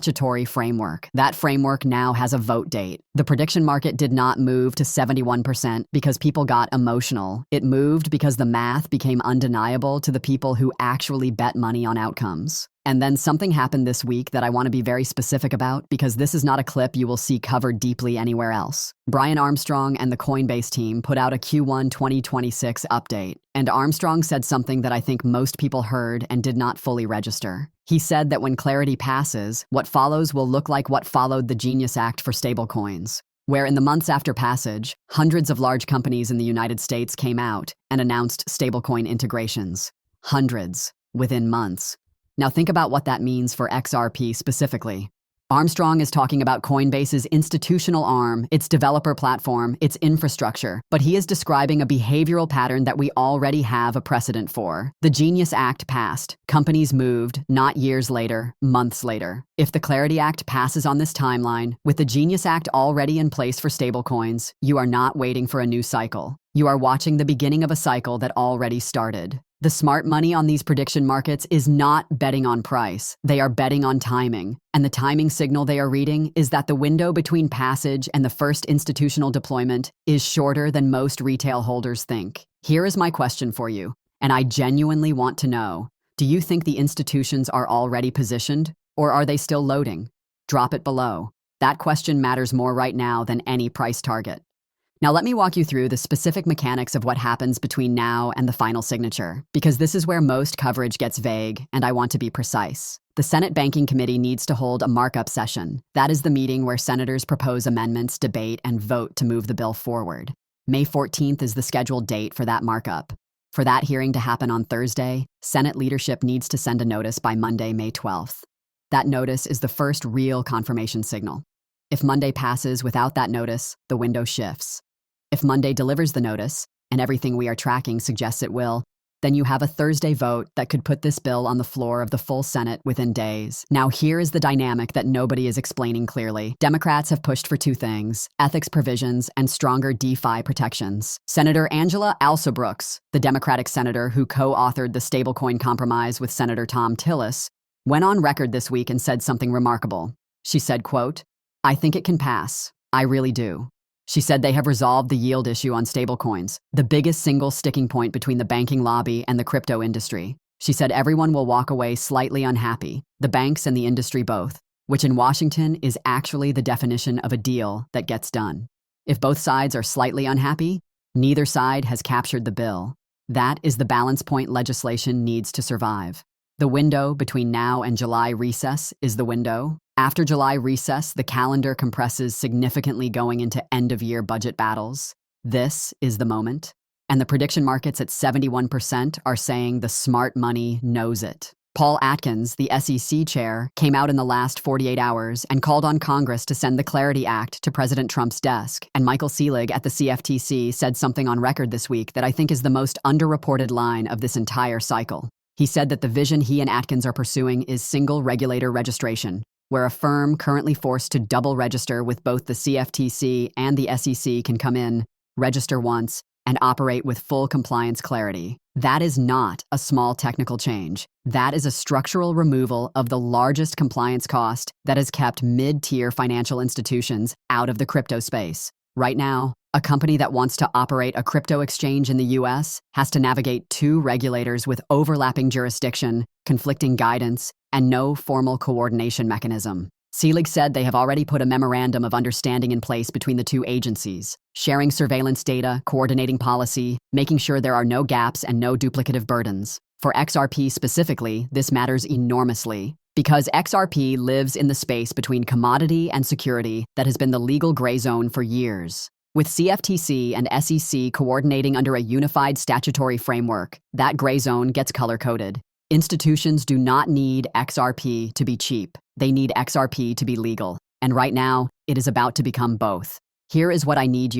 statutory framework. That framework now has a vote date. The prediction market did not move to 71% because people got emotional. It moved because the math became undeniable to the people who actually bet money on outcomes. And then something happened this week that I want to be very specific about because this is not a clip you will see covered deeply anywhere else. Brian Armstrong and the Coinbase team put out a Q1 2026 update, and Armstrong said something that I think most people heard and did not fully register. He said that when clarity passes, what follows will look like what followed the Genius Act for stablecoins, where in the months after passage, hundreds of large companies in the United States came out and announced stablecoin integrations. Hundreds, within months. Now think about what that means for XRP specifically. Armstrong is talking about Coinbase's institutional arm, its developer platform, its infrastructure, but he is describing a behavioral pattern that we already have a precedent for. The Genius Act passed. Companies moved, not years later, months later. If the Clarity Act passes on this timeline, with the Genius Act already in place for stablecoins, you are not waiting for a new cycle. You are watching the beginning of a cycle that already started. The smart money on these prediction markets is not betting on price. They are betting on timing. And the timing signal they are reading is that the window between passage and the first institutional deployment is shorter than most retail holders think. Here is my question for you, and I genuinely want to know. Do you think the institutions are already positioned, or are they still loading? Drop it below. That question matters more right now than any price target. Now let me walk you through the specific mechanics of what happens between now and the final signature, because this is where most coverage gets vague, and I want to be precise. The Senate Banking Committee needs to hold a markup session. That is the meeting where senators propose amendments, debate, and vote to move the bill forward. May 14th is the scheduled date for that markup. For that hearing to happen on Thursday, Senate leadership needs to send a notice by Monday, May 12th. That notice is the first real confirmation signal. If Monday passes without that notice, the window shifts. If Monday delivers the notice, and everything we are tracking suggests it will, then you have a Thursday vote that could put this bill on the floor of the full Senate within days. Now here is the dynamic that nobody is explaining clearly. Democrats have pushed for two things: ethics provisions and stronger DeFi protections. Senator Angela Alsobrooks, the Democratic senator who co-authored the stablecoin compromise with Senator Tom Tillis, went on record this week and said something remarkable. She said, quote, "I think it can pass. I really do." She said they have resolved the yield issue on stablecoins, the biggest single sticking point between the banking lobby and the crypto industry. She said everyone will walk away slightly unhappy, the banks and the industry both, which in Washington is actually the definition of a deal that gets done. If both sides are slightly unhappy, neither side has captured the bill. That is the balance point legislation needs to survive. The window between now and July recess is the window. After July recess, the calendar compresses significantly going into end-of-year budget battles. This is the moment. And the prediction markets at 71% are saying the smart money knows it. Paul Atkins, the SEC chair, came out in the last 48 hours and called on Congress to send the Clarity Act to President Trump's desk. And Michael Selig at the CFTC said something on record this week that I think is the most underreported line of this entire cycle. He said that the vision he and Atkins are pursuing is single regulator registration, where a firm currently forced to double register with both the CFTC and the SEC can come in, register once, and operate with full compliance clarity. That is not a small technical change. That is a structural removal of the largest compliance cost that has kept mid-tier financial institutions out of the crypto space. Right now, a company that wants to operate a crypto exchange in the US has to navigate two regulators with overlapping jurisdiction, conflicting guidance, and no formal coordination mechanism. Selig said they have already put a memorandum of understanding in place between the two agencies, sharing surveillance data, coordinating policy, making sure there are no gaps and no duplicative burdens. For XRP specifically, this matters enormously, because XRP lives in the space between commodity and security that has been the legal gray zone for years. With CFTC and SEC coordinating under a unified statutory framework, that gray zone gets color-coded. Institutions do not need XRP to be cheap. They need XRP to be legal. And right now, it is about to become both. Here is what I need you